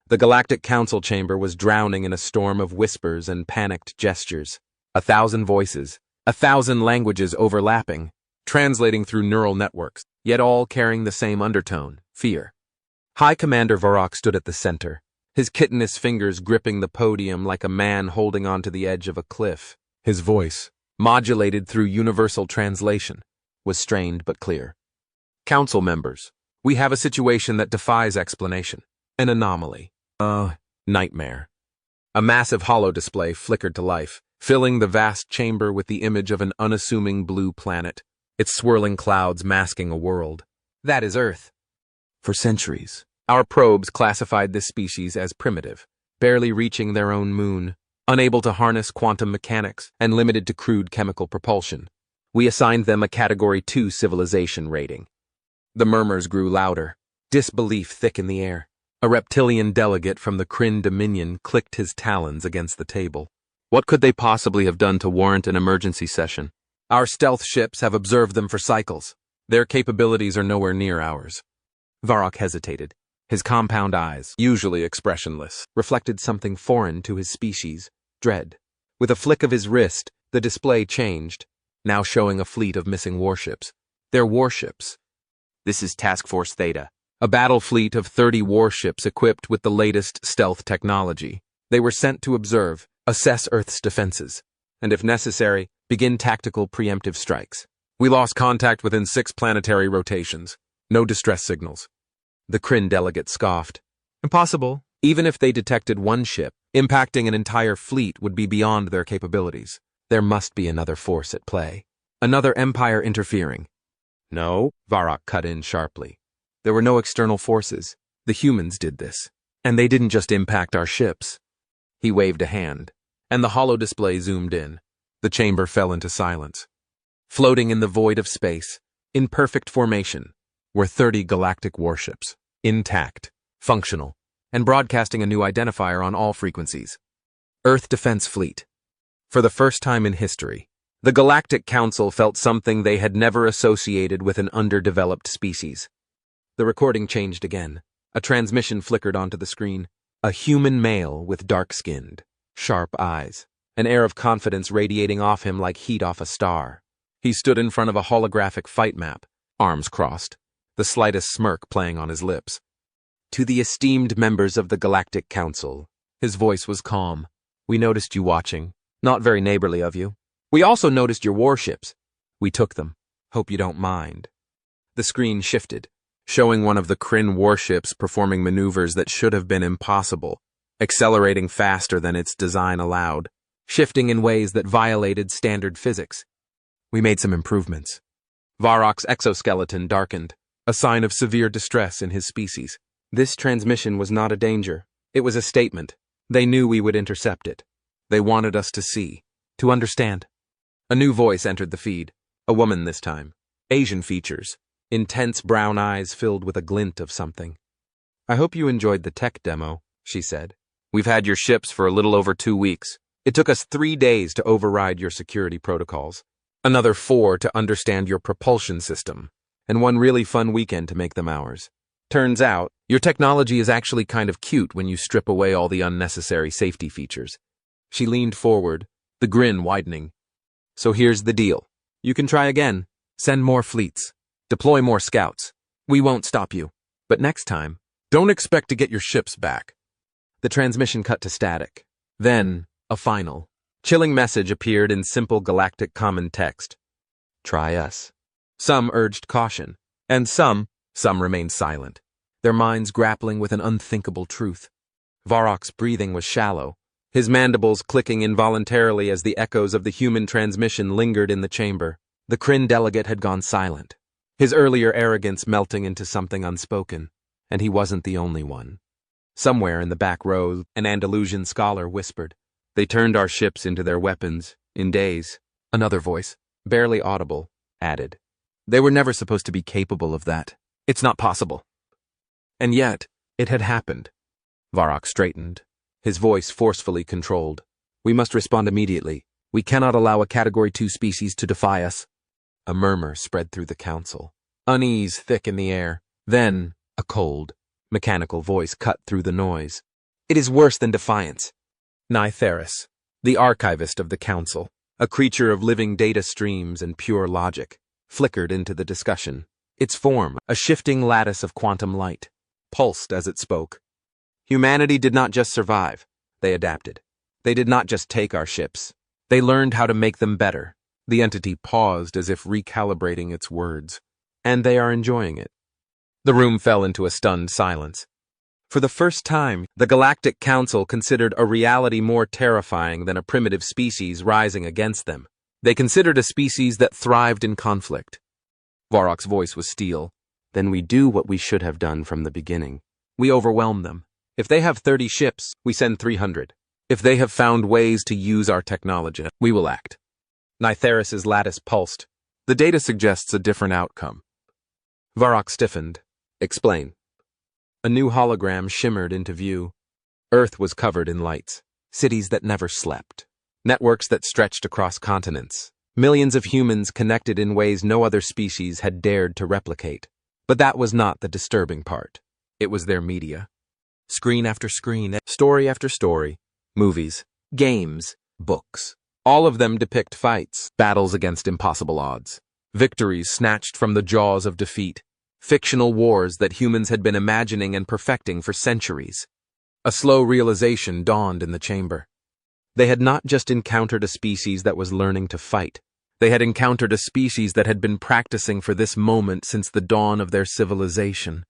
The Galactic Council Chamber was drowning in a storm of whispers and panicked gestures. 1,000 voices, 1,000 languages overlapping, translating through neural networks, yet all carrying the same undertone, fear. High Commander Varrock stood at the center, his chitinous fingers gripping the podium like a man holding onto the edge of a cliff. His voice, modulated through universal translation, was strained but clear. Council members, we have a situation that defies explanation. An anomaly. A nightmare. A massive holodisplay flickered to life, filling the vast chamber with the image of an unassuming blue planet, its swirling clouds masking a world. That is Earth. For centuries, our probes classified this species as primitive, barely reaching their own moon, unable to harness quantum mechanics, and limited to crude chemical propulsion. We assigned them a Category 2 civilization rating. The murmurs grew louder, disbelief thick in the air. A reptilian delegate from the Kryn Dominion clicked his talons against the table. What could they possibly have done to warrant an emergency session? Our stealth ships have observed them for cycles. Their capabilities are nowhere near ours. Varrock hesitated. His compound eyes, usually expressionless, reflected something foreign to his species, dread. With a flick of his wrist, the display changed, now showing a fleet of missing warships. They're warships. This is Task Force Theta, a battle fleet of 30 warships equipped with the latest stealth technology. They were sent to observe, assess Earth's defenses, and if necessary, begin tactical preemptive strikes. We lost contact within 6 planetary rotations. No distress signals. The Kryn delegate scoffed. Impossible. Even if they detected one ship, impacting an entire fleet would be beyond their capabilities. There must be another force at play. Another empire interfering. No, Varrock cut in sharply. There were no external forces. The humans did this. And they didn't just impact our ships. He waved a hand, and the holodisplay zoomed in. The chamber fell into silence. Floating in the void of space, in perfect formation, were 30 galactic warships, intact, functional, and broadcasting a new identifier on all frequencies. Earth Defense Fleet. For the first time in history, the Galactic Council felt something they had never associated with an underdeveloped species. The recording changed again. A transmission flickered onto the screen. A human male with dark-skinned, sharp eyes, an air of confidence radiating off him like heat off a star. He stood in front of a holographic fight map, arms crossed, the slightest smirk playing on his lips. To the esteemed members of the Galactic Council, his voice was calm. We noticed you watching. Not very neighborly of you. We also noticed your warships. We took them. Hope you don't mind. The screen shifted, showing one of the Kryn warships performing maneuvers that should have been impossible, accelerating faster than its design allowed, shifting in ways that violated standard physics. We made some improvements. Varrock's exoskeleton darkened, a sign of severe distress in his species. This transmission was not a danger. It was a statement. They knew we would intercept it. They wanted us to see, to understand. A new voice entered the feed, a woman this time. Asian features, intense brown eyes filled with a glint of something. I hope you enjoyed the tech demo, she said. We've had your ships for a little over 2 weeks. It took us 3 days to override your security protocols, another 4 to understand your propulsion system, and 1 really fun weekend to make them ours. Turns out, your technology is actually kind of cute when you strip away all the unnecessary safety features. She leaned forward, the grin widening. So here's the deal. You can try again. Send more fleets. Deploy more scouts. We won't stop you. But next time, don't expect to get your ships back. The transmission cut to static. Then, a final, chilling message appeared in simple galactic common text. Try us. Some urged caution, and some remained silent, their minds grappling with an unthinkable truth. Varrock's breathing was shallow, his mandibles clicking involuntarily as the echoes of the human transmission lingered in the chamber. The Kryn delegate had gone silent, his earlier arrogance melting into something unspoken, and he wasn't the only one. Somewhere in the back row, an Andalusian scholar whispered, "They turned our ships into their weapons, in days." Another voice, barely audible, added, "They were never supposed to be capable of that. It's not possible." And yet, it had happened. Varrock straightened, his voice forcefully controlled. "We must respond immediately. We cannot allow a Category 2 species to defy us." A murmur spread through the council, unease thick in the air. Then, a cold, mechanical voice cut through the noise. It is worse than defiance. Nytheris, the archivist of the council, a creature of living data streams and pure logic, flickered into the discussion. Its form, a shifting lattice of quantum light, pulsed as it spoke. Humanity did not just survive, they adapted. They did not just take our ships. They learned how to make them better. The entity paused as if recalibrating its words. And they are enjoying it. The room fell into a stunned silence. For the first time, the Galactic Council considered a reality more terrifying than a primitive species rising against them. They considered a species that thrived in conflict. Varrok's voice was steel. Then we do what we should have done from the beginning. We overwhelm them. If they have 30 ships, we send 300. If they have found ways to use our technology, we will act. Nytheris' lattice pulsed. The data suggests a different outcome. Varrok stiffened. Explain. A new hologram shimmered into view. Earth was covered in lights. Cities that never slept. Networks that stretched across continents. Millions of humans connected in ways no other species had dared to replicate. But that was not the disturbing part. It was their media. Screen after screen, story after story. Movies, games, books. All of them depict fights, battles against impossible odds. Victories snatched from the jaws of defeat. Fictional wars that humans had been imagining and perfecting for centuries. A slow realization dawned in the chamber. They had not just encountered a species that was learning to fight. They had encountered a species that had been practicing for this moment since the dawn of their civilization.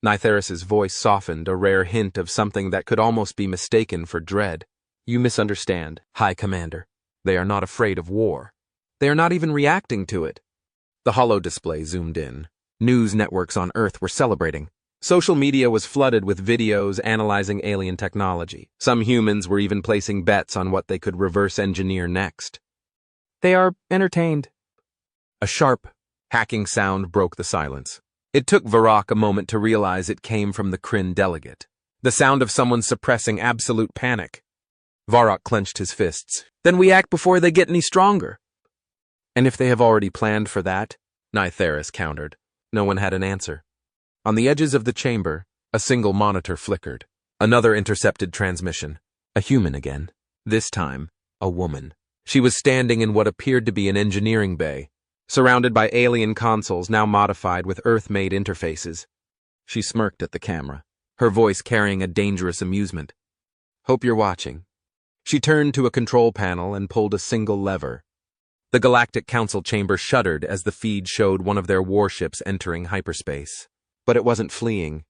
Nytheris' voice softened, a rare hint of something that could almost be mistaken for dread. You misunderstand, High Commander. They are not afraid of war. They are not even reacting to it. The holo display zoomed in. News networks on Earth were celebrating. Social media was flooded with videos analyzing alien technology. Some humans were even placing bets on what they could reverse engineer next. They are entertained. A sharp, hacking sound broke the silence. It took Varrok a moment to realize it came from the Kryn delegate. The sound of someone suppressing absolute panic. Varrok clenched his fists. Then we act before they get any stronger. And if they have already planned for that? Nytheris countered. No one had an answer. On the edges of the chamber, a single monitor flickered. Another intercepted transmission. A human again. This time, a woman. She was standing in what appeared to be an engineering bay, surrounded by alien consoles now modified with Earth-made interfaces. She smirked at the camera, her voice carrying a dangerous amusement. Hope you're watching. She turned to a control panel and pulled a single lever. The Galactic Council Chamber shuddered as the feed showed one of their warships entering hyperspace. But it wasn't fleeing.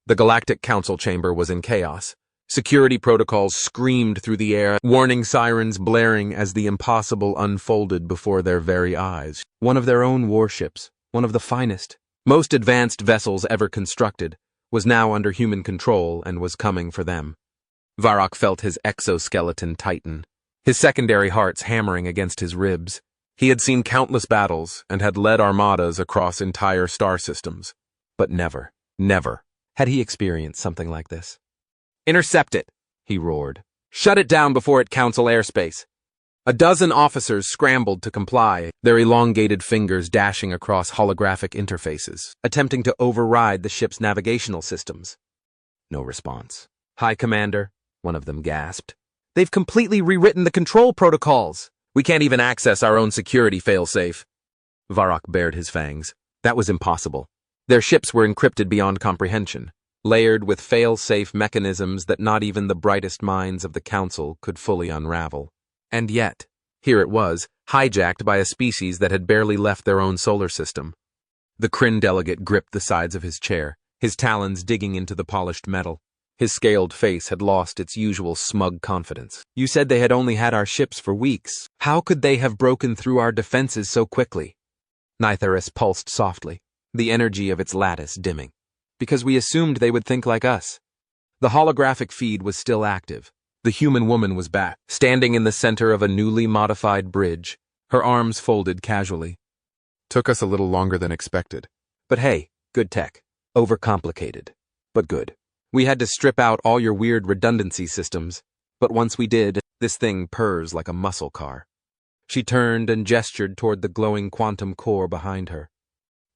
The Galactic Council Chamber was in chaos. Security protocols screamed through the air, warning sirens blaring as the impossible unfolded before their very eyes. One of their own warships, one of the finest, most advanced vessels ever constructed, was now under human control and was coming for them. Varrok felt his exoskeleton tighten, his secondary hearts hammering against his ribs. He had seen countless battles and had led armadas across entire star systems. But never, never had he experienced something like this. Intercept it, he roared. Shut it down before it Council airspace. A dozen officers scrambled to comply, their elongated fingers dashing across holographic interfaces, attempting to override the ship's navigational systems. No response. High Commander, one of them gasped. They've completely rewritten the control protocols. We can't even access our own security failsafe. Varrok bared his fangs. That was impossible. Their ships were encrypted beyond comprehension, layered with fail-safe mechanisms that not even the brightest minds of the Council could fully unravel. And yet, here it was, hijacked by a species that had barely left their own solar system. The Kryn delegate gripped the sides of his chair, his talons digging into the polished metal. His scaled face had lost its usual smug confidence. You said they had only had our ships for weeks. How could they have broken through our defenses so quickly? Nytheris pulsed softly, the energy of its lattice dimming. Because we assumed they would think like us. The holographic feed was still active. The human woman was back, standing in the center of a newly modified bridge, her arms folded casually. Took us a little longer than expected. But hey, good tech. Overcomplicated, but good. We had to strip out all your weird redundancy systems, but once we did, this thing purrs like a muscle car. She turned and gestured toward the glowing quantum core behind her.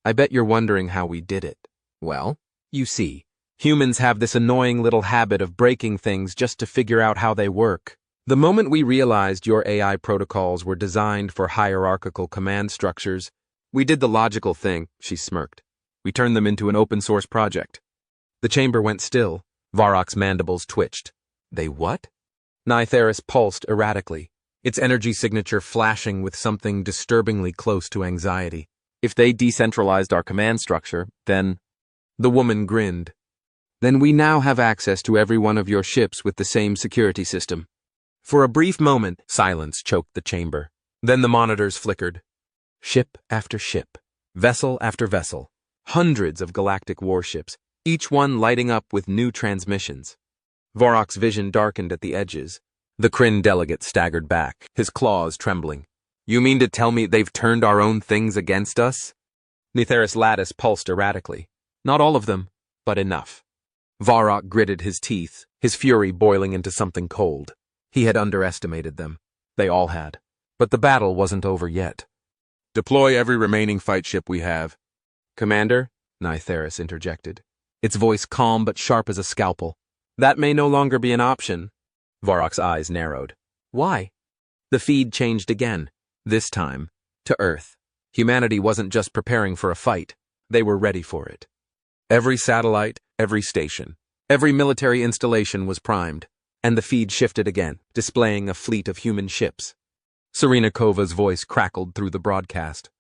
I bet you're wondering how we did it. Well, you see, Humans have this annoying little habit of breaking things just to figure out how they work. The moment we realized your AI protocols were designed for hierarchical command structures, we did the logical thing, she smirked. We turned them into an open-source project. The chamber went still. Varrock's mandibles twitched. They what? Nytheris pulsed erratically, its energy signature flashing with something disturbingly close to anxiety. If they decentralized our command structure, then... The woman grinned. Then we now have access to every one of your ships with the same security system. For a brief moment, silence choked the chamber. Then the monitors flickered. Ship after ship, vessel after vessel, hundreds of galactic warships, each one lighting up with new transmissions. Varrock's vision darkened at the edges. The Kryn delegate staggered back, his claws trembling. You mean to tell me they've turned our own things against us? Nytheris Lattice pulsed erratically. Not all of them, but enough. Varrock gritted his teeth, his fury boiling into something cold. He had underestimated them. They all had. But the battle wasn't over yet. Deploy every remaining fight ship we have. Commander, Nytheris interjected, its voice calm but sharp as a scalpel. That may no longer be an option. Varrock's eyes narrowed. Why? The feed changed again, this time to Earth. Humanity wasn't just preparing for a fight. They were ready for it. Every satellite, every station, every military installation was primed, and the feed shifted again, displaying a fleet of human ships. Serena Kova's voice crackled through the broadcast.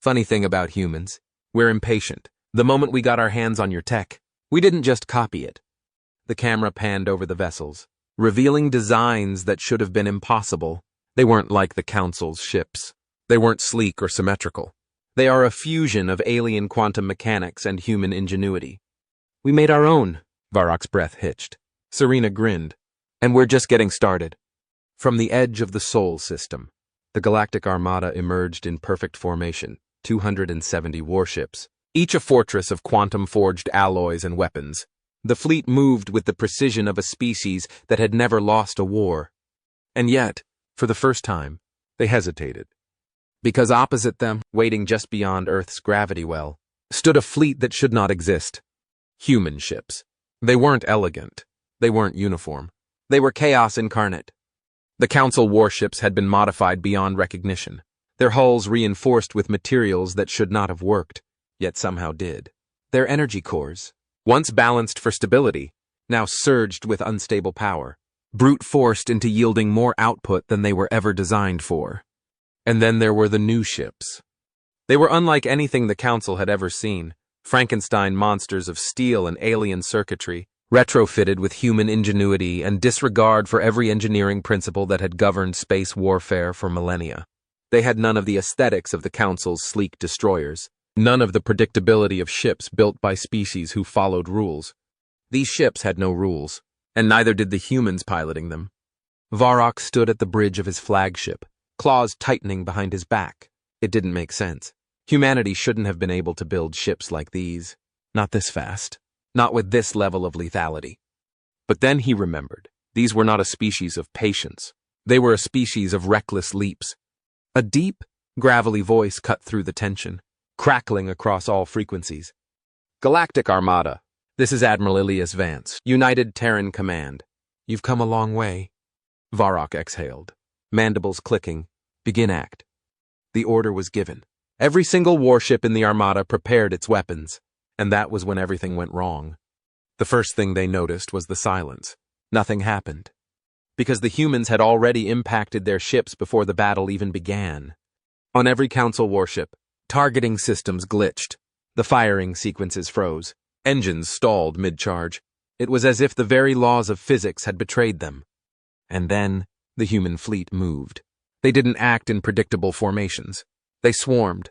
Funny thing about humans, we're impatient. The moment we got our hands on your tech, we didn't just copy it. The camera panned over the vessels, revealing designs that should have been impossible. They weren't like the Council's ships. They weren't sleek or symmetrical. They are a fusion of alien quantum mechanics and human ingenuity. We made our own, Varrock's breath hitched. Serena grinned. And we're just getting started. From the edge of the Sol system, the Galactic Armada emerged in perfect formation, 270 warships, each a fortress of quantum-forged alloys and weapons. The fleet moved with the precision of a species that had never lost a war. And yet, for the first time, they hesitated. Because opposite them, waiting just beyond Earth's gravity well, stood a fleet that should not exist. Human ships. They weren't elegant. They weren't uniform. They were chaos incarnate. The Council warships had been modified beyond recognition, their hulls reinforced with materials that should not have worked, yet somehow did. Their energy cores, once balanced for stability, now surged with unstable power, brute-forced into yielding more output than they were ever designed for. And then there were the new ships. They were unlike anything the Council had ever seen, Frankenstein monsters of steel and alien circuitry, retrofitted with human ingenuity and disregard for every engineering principle that had governed space warfare for millennia. They had none of the aesthetics of the Council's sleek destroyers, none of the predictability of ships built by species who followed rules. These ships had no rules, and neither did the humans piloting them. Varrock stood at the bridge of his flagship, claws tightening behind his back. It didn't make sense. Humanity shouldn't have been able to build ships like these. Not this fast. Not with this level of lethality. But then he remembered. These were not a species of patience. They were a species of reckless leaps. A deep, gravelly voice cut through the tension, crackling across all frequencies. Galactic Armada. This is Admiral Ilias Vance, United Terran Command. You've come a long way. Varrock exhaled, mandibles clicking. Begin act. The order was given. Every single warship in the Armada prepared its weapons. And that was when everything went wrong. The first thing they noticed was the silence. Nothing happened. Because the humans had already impacted their ships before the battle even began. On every Council warship, targeting systems glitched. The firing sequences froze. Engines stalled mid-charge. It was as if the very laws of physics had betrayed them. And then, the human fleet moved. They didn't act in predictable formations. They swarmed.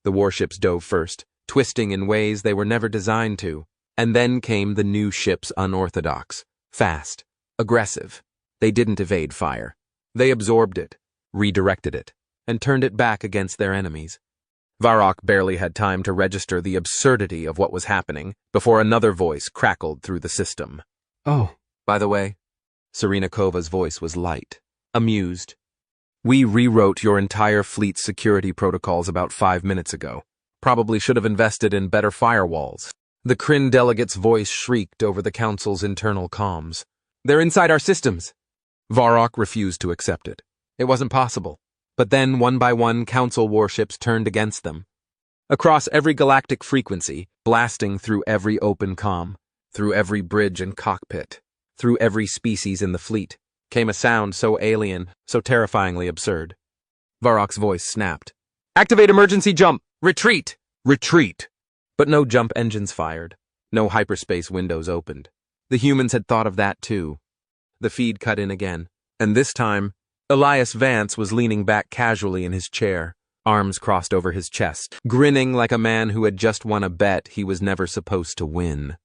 The warships dove first, twisting in ways they were never designed to. And then came the new ships unorthodox, fast, aggressive. They didn't evade fire. They absorbed it, redirected it, and turned it back against their enemies. Varrock barely had time to register the absurdity of what was happening before another voice crackled through the system. Oh, by the way, Serena Kova's voice was light, amused. We rewrote your entire fleet's security protocols about 5 minutes ago. Probably should have invested in better firewalls. The Kryn delegate's voice shrieked over the council's internal comms. They're inside our systems. Varrock refused to accept it. It wasn't possible. But then, one by one, council warships turned against them. Across every galactic frequency, blasting through every open comm, through every bridge and cockpit, through every species in the fleet, came a sound so alien, so terrifyingly absurd. Varrock's voice snapped. Activate emergency jump! Retreat! Retreat! But no jump engines fired. No hyperspace windows opened. The humans had thought of that too. The feed cut in again, and this time, Elias Vance was leaning back casually in his chair, arms crossed over his chest, grinning like a man who had just won a bet he was never supposed to win.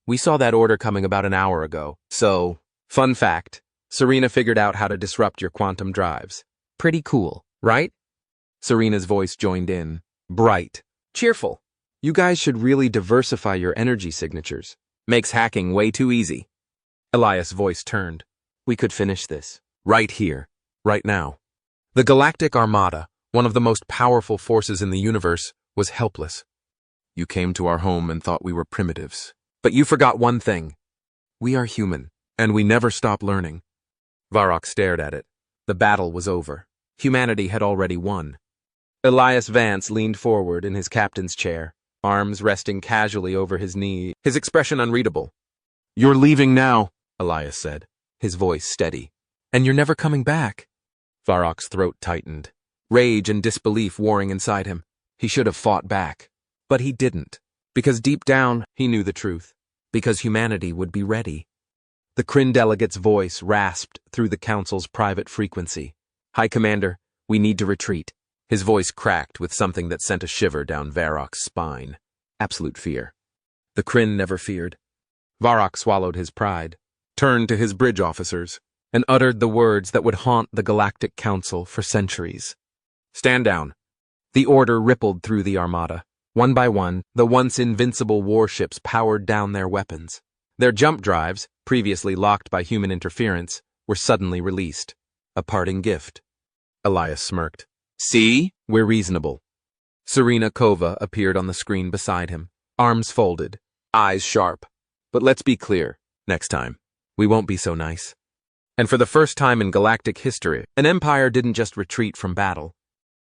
We saw that order coming about an hour ago, so, fun fact, Serena figured out how to disrupt your quantum drives. Pretty cool, right? Serena's voice joined in, bright, cheerful. You guys should really diversify your energy signatures. Makes hacking way too easy. Elias' voice turned. We could finish this. Right here. Right now. The Galactic Armada, one of the most powerful forces in the universe, was helpless. You came to our home and thought we were primitives. But you forgot one thing. We are human, and we never stop learning. Varrock stared at it. The battle was over. Humanity had already won. Elias Vance leaned forward in his captain's chair, arms resting casually over his knee, his expression unreadable. You're leaving now, Elias said, his voice steady. And you're never coming back. Varrock's throat tightened, rage and disbelief warring inside him. He should have fought back. But he didn't, because deep down he knew the truth, because humanity would be ready. The Kryn delegate's voice rasped through the council's private frequency. High Commander, we need to retreat. His voice cracked with something that sent a shiver down Varrock's spine. Absolute fear. The Kryn never feared. Varrock swallowed his pride, turned to his bridge officers, and uttered the words that would haunt the Galactic Council for centuries. Stand down. The order rippled through the Armada. One by one, the once invincible warships powered down their weapons. Their jump drives, previously locked by human interference, were suddenly released. A parting gift. Elias smirked. See? We're reasonable. Serena Kova appeared on the screen beside him, arms folded, eyes sharp. But let's be clear, next time, we won't be so nice. And for the first time in galactic history, an empire didn't just retreat from battle,